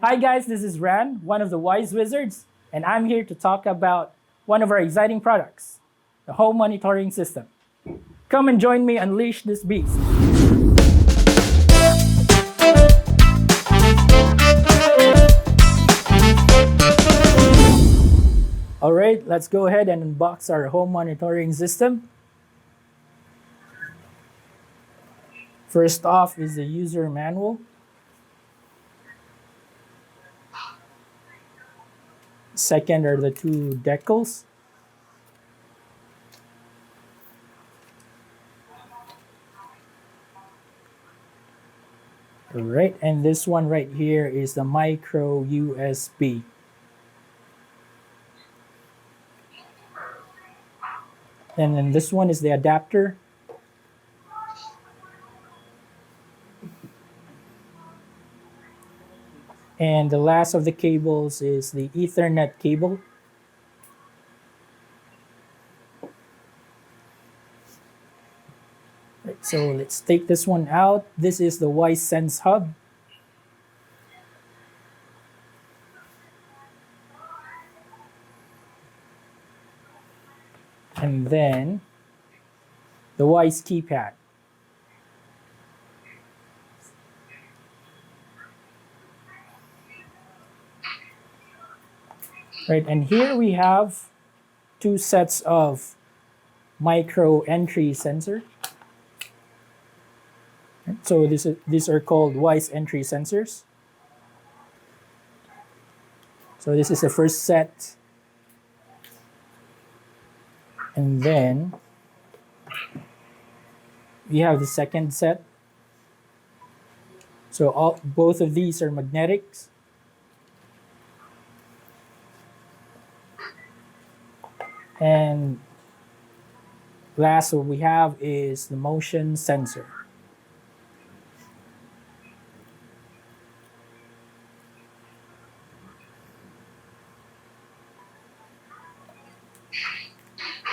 Hi guys, this is Ran, one of the WYZE wizards, and I'm here to talk about one of our exciting products, the home monitoring system. Come and join me unleash this beast. Alright, let's go ahead and unbox our home monitoring system. First off is the user manual. Second are the two decals. Alright, and this one right here is the micro USB. And then this one is the adapter. And the last of the cables is the Ethernet cable. Right, so let's take this one out. This is the WYZE Sense Hub. And then the WYZE keypad. Right, and here we have two sets of micro entry sensor. Right, so these are called WYZE entry sensors. So this is the first set. And then we have the second set. So both of these are magnetics. And last what we have is the motion sensor.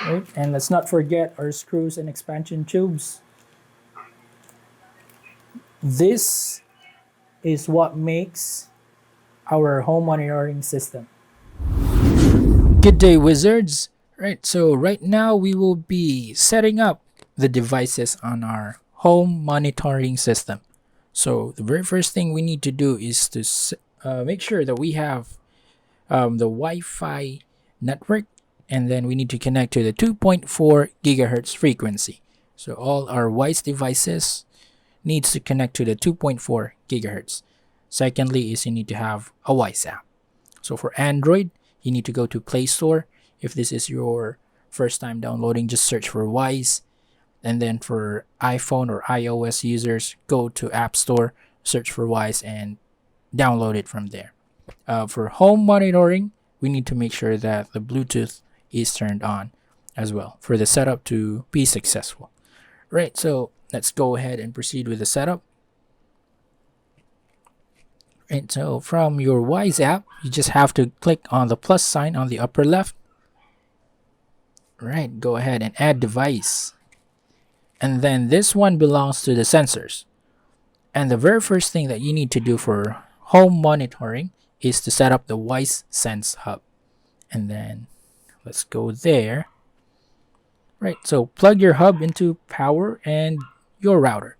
Right, and let's not forget our screws and expansion tubes. This is what makes our home monitoring system. Good day, wizards. Right, so right now we will be setting up the devices on our home monitoring system. So the very first thing we need to do is to make sure that we have the Wi-Fi network, and then we need to connect to the 2.4 gigahertz frequency. So all our WYZE devices needs to connect to the 2.4 gigahertz. Secondly is you need to have a WYZE app. So for Android, you need to go to Play Store. If this is your first time downloading, just search for WYZE. And then for iPhone or iOS users, go to App Store, search for WYZE, and download it from there. For home monitoring, we need to make sure that the Bluetooth is turned on as well for the setup to be successful. Right, so let's go ahead and proceed with the setup. Right, so from your WYZE app, you just have to click on the plus sign on the upper left. Right, go ahead and add device. And then this one belongs to the sensors. And the very first thing that you need to do for home monitoring is to set up the WYZE Sense Hub. And then let's go there. Right, so plug your hub into power and your router,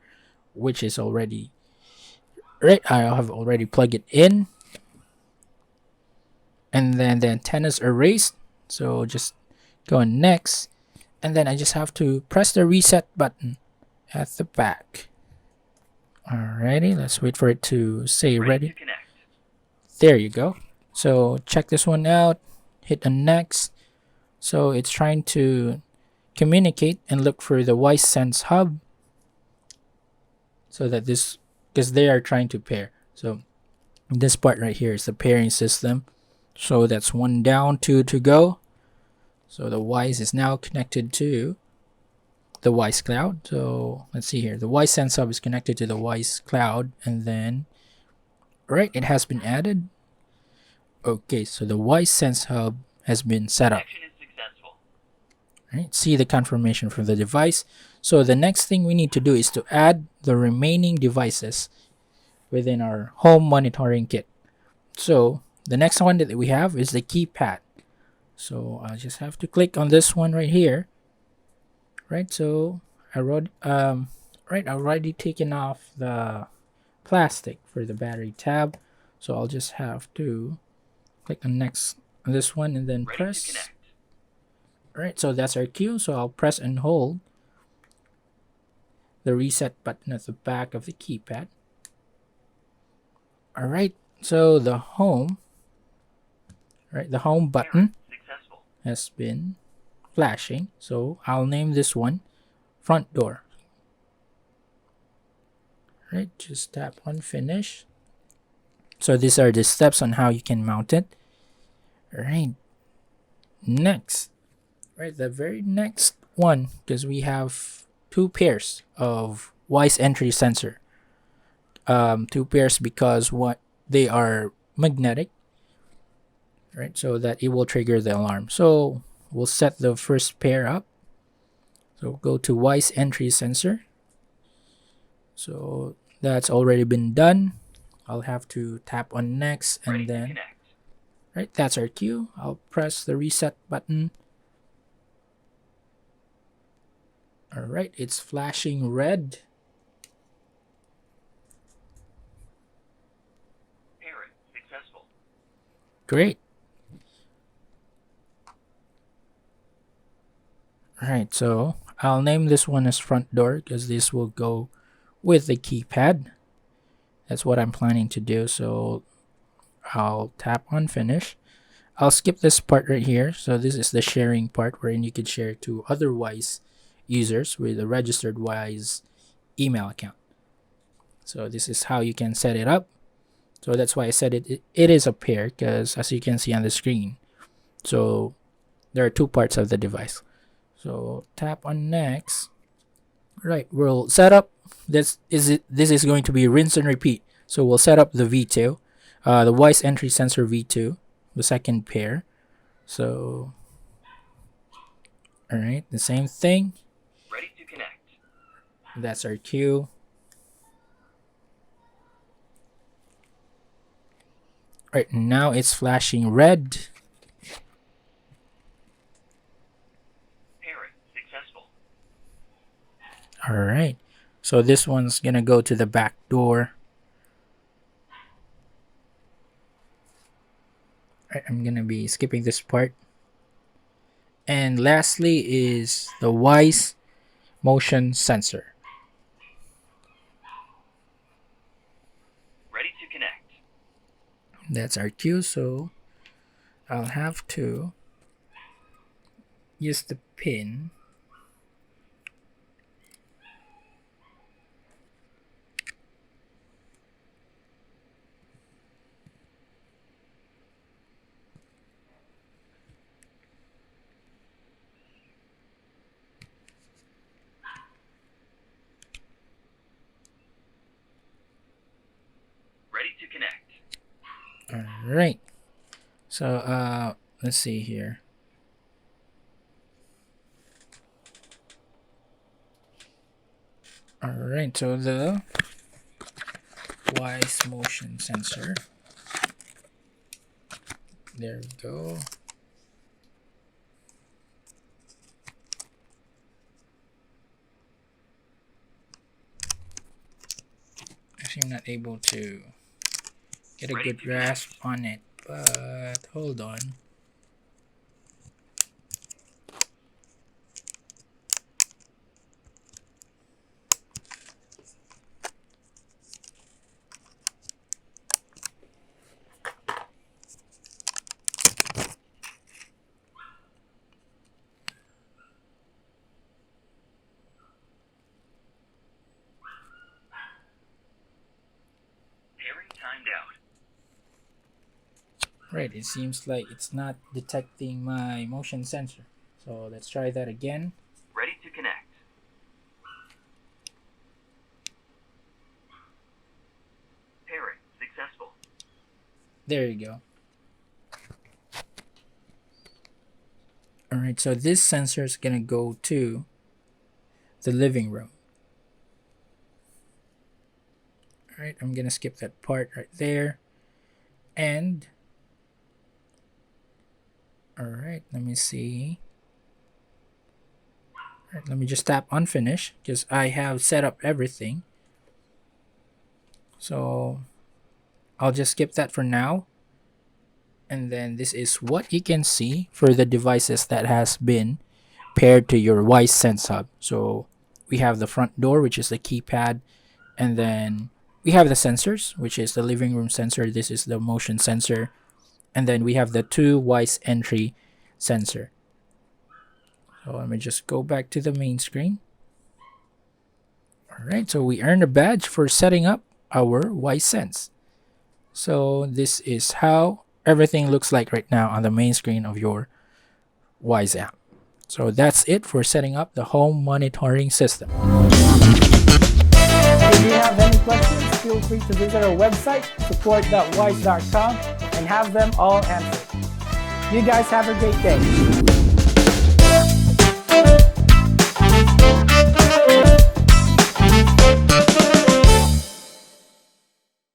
which is already right. I have already plugged it in. And then the antennas are raised. So just go next. And then I just have to press the reset button at the back. Alrighty, let's wait for it to say ready. There you go. So check this one out. Hit the next. So it's trying to communicate and look for the WYZE Sense Hub. So that this, because they are trying to pair. So this part right here is the pairing system. So that's one down, two to go. So the WYZE is now connected to the WYZE cloud. So let's see here. The WYZE Sense Hub is connected to the WYZE cloud, and then right, it has been added. Okay, so the WYZE Sense Hub has been set up. Right, see the confirmation from the device. So the next thing we need to do is to add the remaining devices within our home monitoring kit. So the next one that we have is the keypad. So I just have to click on this one right here. Right, so I already taken off the plastic for the battery tab. So I'll just have to click on next on this one and then press. Alright, so that's our cue. So I'll press and hold the reset button at the back of the keypad. Alright, so the home button has been flashing. So I'll name this one front door. Right, just tap on finish. So these are the steps on how you can mount it. Alright, next, right, the very next one, because we have two pairs of WYZE entry sensor. Two pairs because they are magnetic, right? So that it will trigger the alarm. So we'll set the first pair up. So go to WYZE entry sensor. So that's already been done. I'll have to tap on next and then, right, that's our cue. I'll press the reset button. All right, it's flashing red. Great. Alright, so I'll name this one as front door because this will go with the keypad. That's what I'm planning to do. So I'll tap on finish. I'll skip this part right here. So this is the sharing part wherein you could share to other WYZE users with a registered WYZE email account. So this is how you can set it up. So that's why I said it is a pair, because as you can see on the screen, so there are two parts of the device. So tap on next. Right, we'll set up this is going to be rinse and repeat. So we'll set up the V2, the WYZE entry sensor V2, the second pair. So all right, the same thing. Ready to connect. That's our cue. Right, now it's flashing red. All right, so this one's gonna go to the back door. Right, I'm gonna be skipping this part. And lastly is the WYZE motion sensor. Ready to connect. That's our cue, so I'll have to use the pin. Ready to connect. All right. So let's see here. All right, so the WYZE motion sensor. There we go. Actually, I'm not able to get a good grasp on it, but hold on. Right, it seems like it's not detecting my motion sensor. So let's try that again. Ready to connect. Pairing successful. There you go. Alright, so this sensor is gonna go to the living room. Alright, I'm gonna skip that part right there. And all right, let me see. All right, let me just tap on finish because I have set up everything. So I'll just skip that for now. And then this is what you can see for the devices that has been paired to your WYZE Sense Hub. So we have the front door, which is the keypad, and then we have the sensors, which is the living room sensor. This is the motion sensor, and then we have the two WYZE entry sensor. So let me just go back to the main screen. All right, so we earned a badge for setting up our WYZE Sense. So this is how everything looks like right now on the main screen of your WYZE app. So that's it for setting up the home monitoring system. If you have any questions, feel free to visit our website, support.wyze.com, and have them all answered. You guys have a great day.